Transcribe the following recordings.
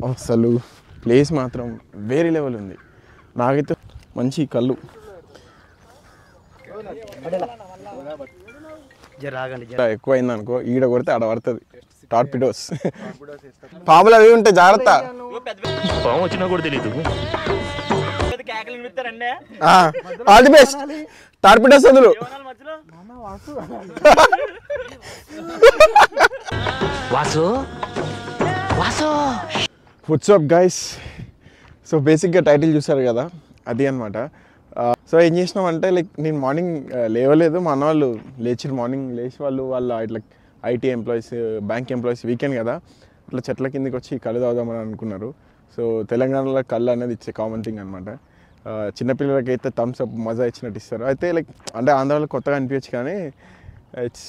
అసలు ప్లేస్ మాత్రం వేరే లెవెల్ ఉంది. నాకైతే మంచి కళ్ళు ఎక్కువ అయింది అనుకో, ఈడ కొడితే ఆడ పడుతుంది. టార్పిడోస్ పాములు అవి ఉంటాయి, జాగ్రత్త. వచ్చినా కూడా తెలీదు. All the best. టార్పిడోస్ వదులు. What's up guys. సో బేసిక్గా టైటిల్ చూసారు కదా, అది అనమాట. సో ఏం చేసినామంటే లైక్ నేను మార్నింగ్ లేవలేదు, మా అన్న వాళ్ళు లేచారు. మార్నింగ్ లేచి వాళ్ళ ఇట్లా IT employees, bank employees, weekend కదా, ఇట్లా చెట్ల కిందకి వచ్చి కళ్ళు తాగుదామని అనుకున్నారు. సో తెలంగాణలో కళ్ళు అనేది ఇచ్చే కామన్ థింగ్ అనమాట. చిన్నపిల్లలకి అయితే థమ్స్ అప్ మజా ఇచ్చినట్టు ఇస్తారు. అయితే లైక్ అంటే ఆంధ్రాలో కొత్తగా అనిపించచ్చు, కానీ ఇట్స్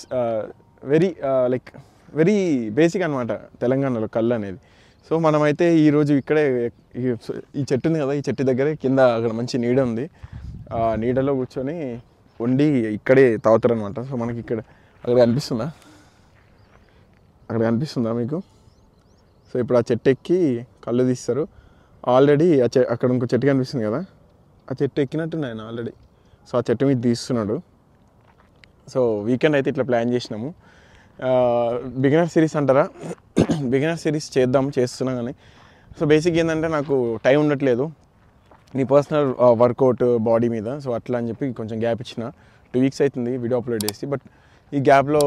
వెరీ బేసిక్ అనమాట తెలంగాణలో కళ్ళు అనేది. సో మనమైతే ఈరోజు ఇక్కడే ఈ చెట్టు ఉంది కదా, ఈ చెట్టు దగ్గరే కింద అక్కడ మంచి నీడ ఉంది. ఆ నీడలో కూర్చొని వండి ఇక్కడే తాగుతారు అనమాట. సో మనకి ఇక్కడ అక్కడ కనిపిస్తుందా మీకు? సో ఇప్పుడు ఆ చెట్టు ఎక్కి కళ్ళు తీస్తారు. ఆల్రెడీ అక్కడ ఇంకో చెట్టు కనిపిస్తుంది కదా, ఆ చెట్టు ఎక్కినట్టున్నాయి ఆయన ఆల్రెడీ. సో ఆ చెట్టు మీద తీస్తున్నాడు. సో వీకెండ్ అయితే ఇట్లా ప్లాన్ చేసినాము. బిగినర్ సిరీస్ అంటారా, బిగినర్ సిరీస్ చేస్తున్నా కానీ. సో బేసిక్ ఏంటంటే నాకు టైం ఉండట్లేదు నీ పర్సనల్ వర్కౌట్ బాడీ మీద. సో అట్లా అని చెప్పి కొంచెం గ్యాప్ ఇచ్చిన. 2 weeks అవుతుంది వీడియో అప్లోడ్ చేసి. బట్ ఈ గ్యాప్లో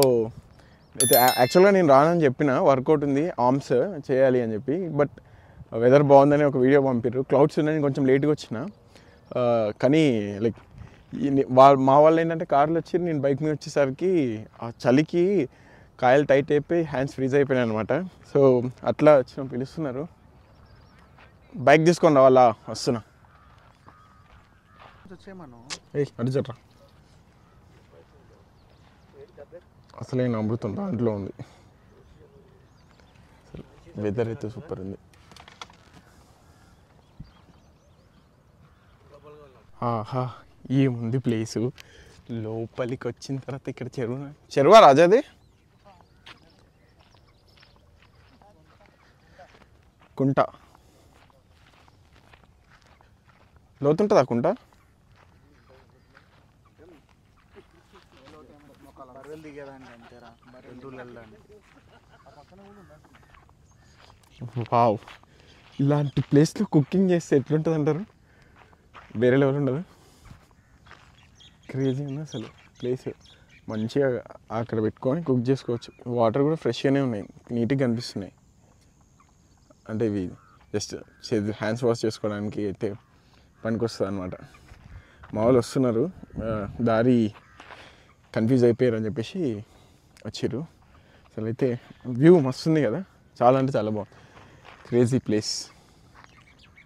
అయితే యాక్చువల్గా నేను రానని చెప్పిన, వర్కౌట్ ఉంది, ఆర్మ్స్ చేయాలి అని చెప్పి. బట్ వెదర్ బాగుందని ఒక వీడియో పంపారు. క్లౌడ్స్ ఉన్నాయని కొంచెం లేట్గా వచ్చిన. కానీ లైక్ మా వాళ్ళు ఏంటంటే కార్లో వచ్చి నేను బైక్ మీద వచ్చేసరికి ఆ చలికి కాయలు టైట్ అయిపోయి హ్యాండ్స్ ఫ్రీజ్ అయిపోయినాయి అనమాట. సో అట్లా వచ్చిన పిలుస్తున్నారు, బైక్ తీసుకొని రావాలా, వస్తున్నా. అడిచట్రా అసలే అమృతం దాంట్లో ఉంది. వెదర్ అయితే సూపర్ ఉంది. ఆహా ఏముంది ప్లేసు. లోపలికి వచ్చిన తర్వాత ఇక్కడ చెరువా రాజాది? కుంట లోతుంటుందా కుంట? వావ్, ఇలాంటి ప్లేస్లో కుకింగ్ చేస్తే ఎట్లుంటుంది అంటారు? వేరే లెవెల్ ఉండదు. క్రేజీ ఉంది అసలు ప్లేస్. మంచిగా అక్కడ పెట్టుకొని కుక్ చేసుకోవచ్చు. వాటర్ కూడా ఫ్రెష్గానే ఉన్నాయి, నీట్గా కనిపిస్తున్నాయి. అంటే ఇవి జస్ట్ హ్యాండ్స్ వాష్ చేసుకోవడానికి అయితే పనికి వస్తుంది అనమాట. మా వాళ్ళు వస్తున్నారు, దారి కన్ఫ్యూజ్ అయిపోయారు అని చెప్పేసి వచ్చారు. అసలు అయితే వ్యూ మస్తుంది కదా, చాలా అంటే చాలా బాగుంది. Crazy place.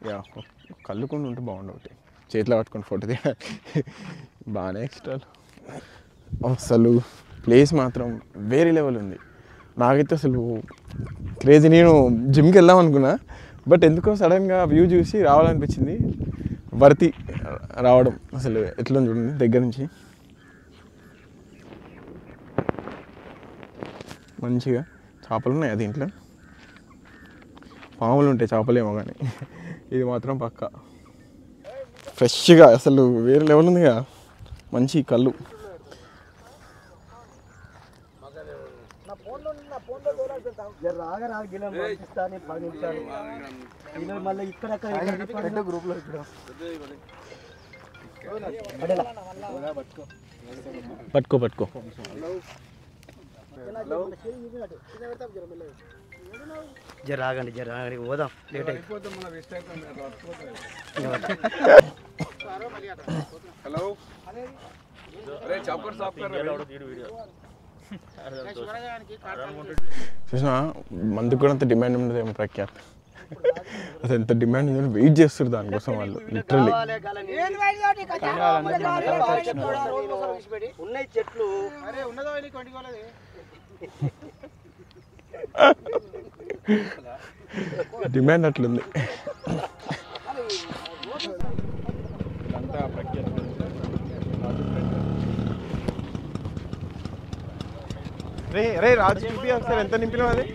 యా, కళ్ళుకుండా ఉంటే బాగుండు, ఒకటి చేతిలో పట్టుకొని ఫోటో తీయడానికి బాగానే ఎక్స్ట్రాలు. అసలు ప్లేస్ మాత్రం వేరే లెవెల్ ఉంది. నాకైతే అసలు క్రేజీ. నేను జిమ్కి వెళ్దాం అనుకున్నా, బట్ ఎందుకో సడన్గా వ్యూ చూసి రావాలనిపించింది. వర్తి రావడం అసలు ఎట్లా చూడండి దగ్గర నుంచి. మంచిగా చేపలు ఉన్నాయి, అది ఇంట్లో పాములు ఉంటాయి, చేపలేమో కానీ ఇది మాత్రం పక్కా ఫ్రెష్గా అసలు వేరే లెవెల్ ఉందిగా. మంచి కళ్ళు. పట్టుకో జరాగండి పోదాం, లేట్ అయిపోతాం. హలో చూసినా మందుకు కూడా అంత డిమాండ్ ఉండదేమో ప్రఖ్యాత్. అసలు ఎంత డిమాండ్ ఉందని వెయిట్ చేస్తారు దానికోసం వాళ్ళు లిటరల్లీ. డిమాండ్ అట్లుంది. రే రాజు చూపి ఒకసారి ఎంత నింపినావు అది.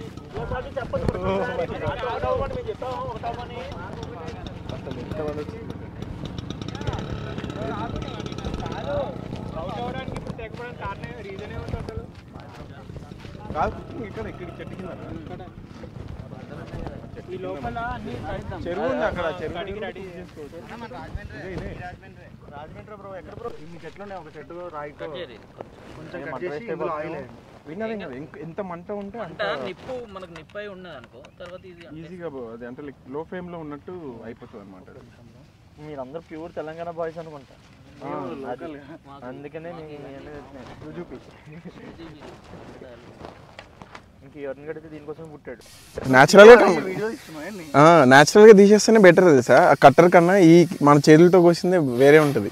చెరువు ఉంది అక్కడ. ఎంత మంట ఉంటే అంత నిప్పు మనకు నిప్పు అయి ఉన్నది అనుకో తర్వాత ఈజీగా అది అంటే లైక్ లో ఫ్లేమ్ లో ఉన్నట్టు అయిపోతుంది అనమాట. మీరందరూ ప్యూర్ తెలంగాణ బాయ్స్ అనుకుంటా, అందుకనే చూపి ఇంక ఎవరిని కడితే దీనికోసం పుట్టాడు. న్యాచురల్గా తీసేస్తేనే బెటర్ అది సార్. ఆ కట్టర్ కన్నా ఈ మన చేతులతో కోసిందే వేరే ఉంటుంది.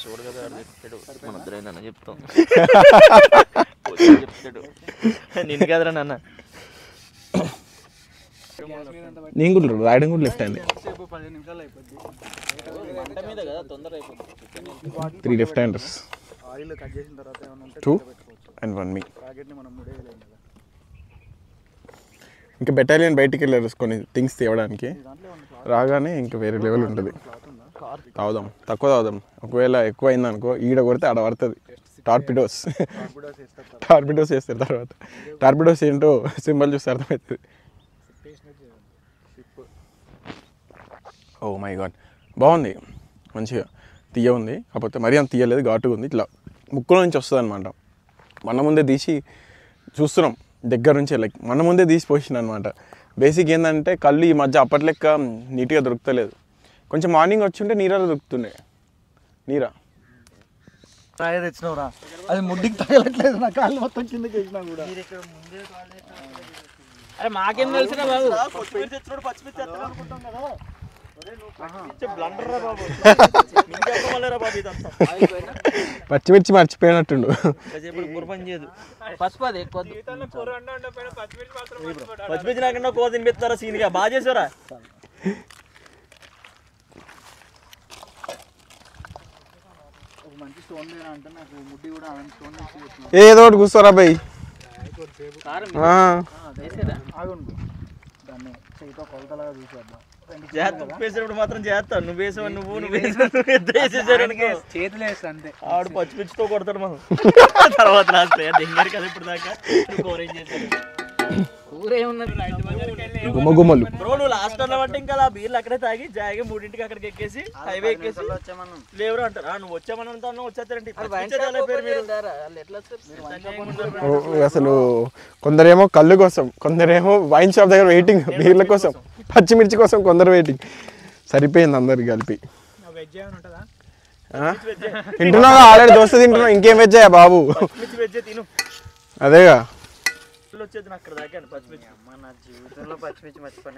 చూడు కదా చెప్తాడు, మన వద్దరైందన్న చెప్తాం చెప్తాడు. నిన్ను కదరా నాన్న. నేను కూడా రాయడం కూడా left hand, 3 left handers, 2 and 1 me. ఇంకా బెటాలియన్ బయటికి వెళ్ళారు కొన్ని థింగ్స్ తేవడానికి. రాగానే ఇంకా వేరే లెవెల్ ఉంటుంది. తాగుదాం, తక్కువ తాగుదాం. ఒకవేళ ఎక్కువ అయిందనుకో ఈడ కొడితే ఆడ పడుతుంది. టార్పిడోస్ చేస్తారు. తర్వాత టార్పిడోస్ ఏంటో సింబల్ చూస్తే అర్థమవుతుంది. ఓ మై గాడ్, బాగుంది, మంచిగా తీయ ఉంది. కాకపోతే మరీ అంత తీయలేదు, ఘాటుగా ఉంది. ఇట్లా ముక్కులో నుంచి వస్తుంది అనమాట. మన ముందే తీసి చూస్తున్నాం దగ్గర నుంచి, లైక్ మన ముందే తీసి పోసిన అనమాట. బేసిక్ ఏంటంటే కళ్ళు ఈ మధ్య అప్పట్లెక్క నీట్గా దొరుకుతలేదు. కొంచెం మార్నింగ్ వచ్చి ఉంటే నీరా దొరుకుతున్నాయి. నీరా తెచ్చినవరా, అది ముడ్డికి తగలట్లేదు, నా కాళ్ళు మొత్తం కిందకి వేసినా కూడా. అరే మాకేం తెలిసిన బాబు, పచ్చిమిర్చి మర్చిపోయినట్టుండు. పచ్చిమిర్చి నాకన్నా కూర తినిపిస్తారా సీన్గా, బాగా చేసారా. ఏదో ఒకటి కూర్చోరా భయ్. ఉప్పేసేటప్పుడు మాత్రం చేస్తాను, నువ్వు వేసావు నువ్వు చేతులు వేస్తా అంతే. ఆడు పచ్చిమిర్చితో కొడతాడు మనం. తర్వాత లాస్ట్ దింగారు కదా ఇప్పుడు దాకా కూర ఏం చేశాడు. గుమ్మలు బ్రో నువ్వు లాస్ట్ అన్న అంటే ఇంకా బీర్లు అక్కడే తాగి జాయిగా 3ంటికి అక్కడికి ఎక్కేసి హైవే ఎక్కేసి లేవరు అంటారు. నువ్వు వచ్చామన్నంత వచ్చేస్తారంటే అసలు కొందరేమో కళ్ళు కోసం, కొందరేమో వైన్ షాప్ దగ్గర వెయిటింగ్ బీర్ల కోసం, పచ్చిమిర్చి కోసం కొందరు వెయిటింగ్. సరిపోయింది అందరికి కలిపి. తింటున్నావు ఆల్రెడీ, దోశ తింటున్నావు, ఇంకేం వెజ్ అయ్యా బాబు. అదేగా వచ్చేది అక్కడ దాకా పచ్చిమిర్చి. నా జీవితంలో పచ్చిమిర్చి మర్చిపోయినా.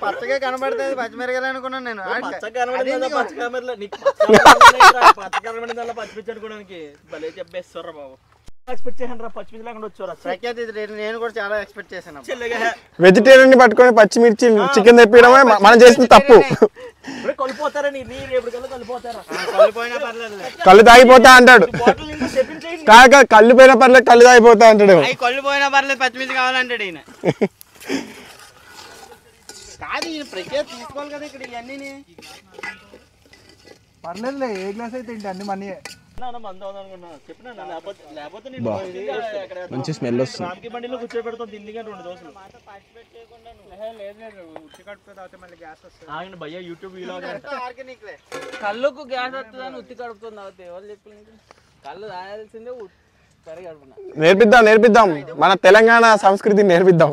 పచ్చగా కనబడుతుంది పచ్చిమిరకాయలు అనుకున్నాను నేను. పచ్చిమిర్చి అనుకోవడానికి భలే చెప్పేస్తారా బాబు. ఎక్స్పెక్ట్ చేశాను రా, పచ్చిమిర్చి లేకుండా వచ్చారా. నేను కూడా చాలా ఎక్స్పెక్ట్ చేశాను. వెజిటేరియన్ ని పట్టుకొని పచ్చిమిర్చి చికెన్ తెప్పియడమే మనం చేసిన తప్పు. కలిపోతారని ఎప్పటికల్లా కలిపోతారా. కళ్ళు తాగిపోతా అంటాడు. కాక కళ్ళు పోయినా పర్లేదు, కళ్ళు తాగిపోతా అంటాడు. కళ్ళు పోయినా పర్లేదు, పచ్చిమిర్చి కావాలంటాడు ఈయన. కాదు ఈయన ప్రఖ్యాతి తీసుకోవాలి కదా ఇక్కడ. ఇవన్నీ పర్లేదులే, ఏ గ్లాస్ అయితే ఏంటి అన్ని మనీ. మంచి స్మెల్ వస్తుంది. బండిలో కూర్చోబెడతాం తిండిగా 2 దోశలు. భయ్యా యూట్యూబ్ కళ్ళుకు గ్యాస్ వస్తుందని ఉత్తి కడుపుతుంది అవుతాయి. ఎవరు చెప్పలేదు, కళ్ళు తాగాల్సిందే నేర్పిద్దాం మన తెలంగాణ సంస్కృతిని నేర్పిద్దాం.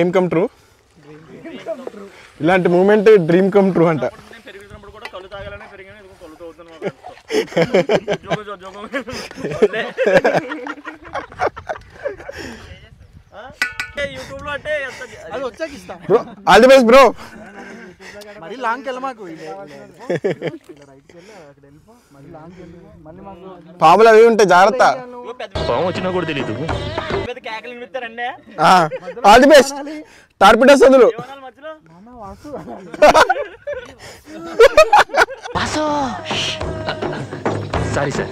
ఏం కమ్ ట్రూ, ఇలాంటి మూమెంట్ డ్రీమ్ కమ్ ట్రూ అంట. పెరుగుతున్నప్పుడు కూడా కళ్ళు తాగాలనే పెరిగాను, కళ్ళు తాగుతున్నాను. యూట్యూబ్ లో అంటే bro all the best bro. మరి లాంగ్ వెళ్ళమాకు, పాములు అవి ఉంటాయి, జాగ్రత్త. పాము వచ్చినా కూడా తెలీదు. కేకలు వినిపిస్తారండి. All the best. టార్పిడోస్ వదులు. Sorry sir.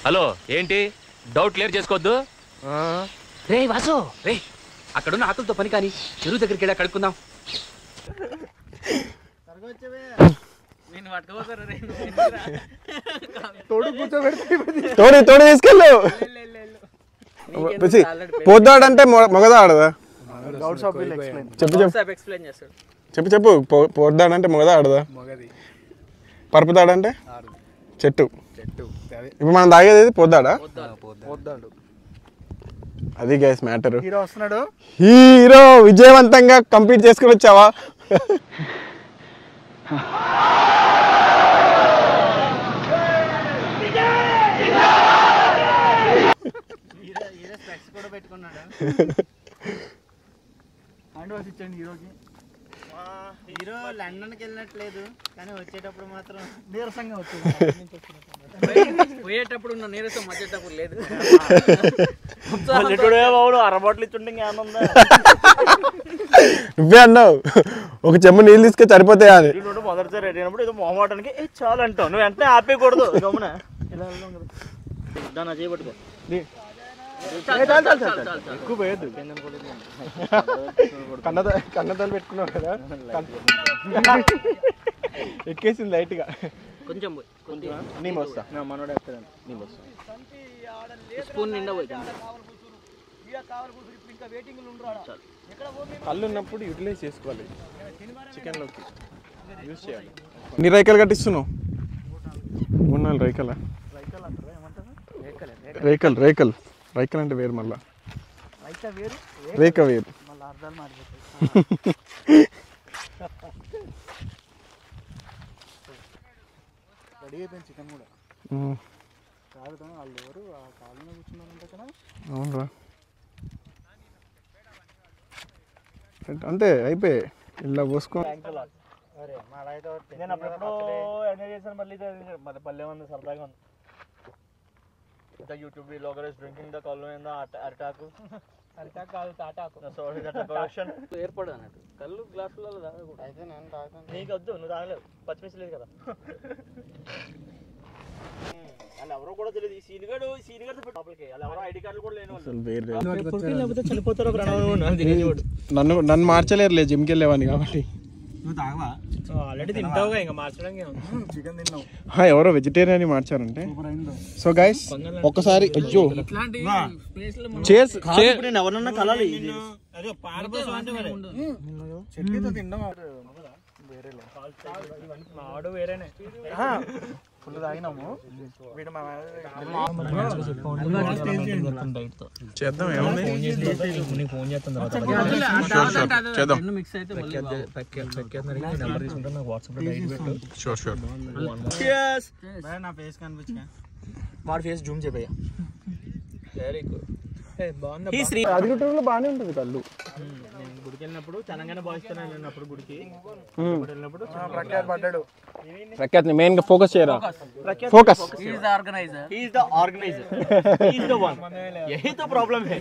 హలో, ఏంటి డౌట్ క్లియర్ చేసుకోవద్దు? రే వాసు, రే అక్కడున్న ఆకులతో పని కానీ చెరువు దగ్గరికి వెళ్ళా కడుక్కుందాం. నేను పట్టుకోపోతారా తోడు తీసుకెళ్ళు. పోద్దాడంటే మొగదా ఆడదా? చెప్పు ఎక్స్ప్లెయిన్ చేస్తాడు. చెప్పు పోద్దాడంటే మొగదా ఆడదా? పరుపుతాడంటే చెట్టు. ఇప్పుడు మనం తాగేది పోద్దాడా? అది గైస్ మ్యాటర్. హీరో వస్తున్నాడు. హీరో విజయవంతంగా కంప్లీట్ చేసుకుని వచ్చావా? కూడా పెట్టుకున్నాడు. హ్యాండ్ వాష్ ఇచ్చండి హీరోకి. హీరో లండన్కి వెళ్ళినట్లేదు కానీ వచ్చేటప్పుడు మాత్రం నీరసంగా వచ్చింది. పోయేటప్పుడు ఉన్న నీరసం వచ్చేటప్పుడు లేదు. అరబాట్లు ఇచ్చుంటే ఇంకేమన్నా నువ్వే అన్నావు ఒక చెమ్మ నీళ్ళు తీసుకొని సరిపోతాయి అని. మొదటిసారి రెడీ అయినప్పుడు ఏదో మొహమాటానికి చాలు అంటావు. నువ్వు వెంటనే ఆపేయకూడదు. గమన ఇలా వెళ్దాం కదా. దాన్ని చేయబట్టుకో. ఎక్కువ పోయద్దు. కన్నదాలు పెట్టుకున్నావు కదా, ఎక్కేసింది లైట్ గా. కొంచెం నేను వస్తా. మనోడు వేస్తాను. నేను వస్తా. స్పూన్ నిండా పోయి కళ్ళు ఉన్నప్పుడు యూటిలైజ్ చేసుకోవాలి. చికెన్లోకి యూజ్ చేయాలి. నీ రైకలు కట్టిస్తున్నావు? 3-4 రైకల. రేకలు రేకలు రైకలు అంటే వేరు. మళ్ళా రేక వేరు. రెడీ అయిపోయింది చికెన్ కూడా. కాదు వాళ్ళు ఎవరు ఆ కాలంలో కూర్చున్నారంటే కదా. అవునరా, అంతే అయిపోయి ఇలా పోసుకో. నేను అప్పుడెప్పుడో ఎంజాయ్ చేశాను. మళ్ళీ పల్లె ఉంది, సరదాగా ఉంది. యూట్యూబ్ వ్లాగర్స్ డ్రింకింగ్ ద కళ్ళు ఏందో అరిటాకు కాదు తాటాకు ఏర్పడు అన్నట్టు. కళ్ళు గ్లాసులలో తాగకూడదు. అయితే నేను తాగుతాను. నీకు వద్దు, నువ్వు తాగలేవు. పచ్చిమిర్చి లేదు కదా. వాళ్ళు ఎవరో కూడా తెలియదు. ఈ సీనిగాడు లోపలికి వాళ్ళు ఎవరో ఐడి కార్డులు కూడా లేని వాళ్ళు. చనిపోతారు. నన్ను మార్చలేరులే, జిమ్కి వెళ్ళేవాడిని కాబట్టి. నువ్వు తాగవా? ఆల్రెడీ తింటావుగా, ఇంకా మార్చడానికి చికెన్ తిన్నావు. ఎవరో వెజిటేరియన్ మార్చారంటే. సో గైస్ ఒక్కసారి అయ్యో నేను ఎవరన్నా కలాలి. చెట్లతో తిండం మాడు వేరేనే. ఫుల్ తాగినాము. వీడు మా చేద్దాం. ఏముంది ఫోన్ చేస్తాను. చేద్దాం. మిక్స్ అయితే నా ఫేస్ కనిపించా. వాడి ఫేస్ జూమ్ చేయబోయా. Very good. అదిగుట్టలో బాగానే ఉంటుంది కళ్ళు. నేను గుడికి వెళ్ళినప్పుడు తెలంగాణ భావిస్తున్నాను. నేను అప్పుడు గుడికి వెళ్ళినప్పుడు ప్రఖ్యాత్ పడ్డాడు. ప్రఖ్యాత్ మెయిన్ గా ఫోకస్ చేయరా. Focus. He is the organizer. He is the organizer. He is the one. यही तो प्रॉब्लम है.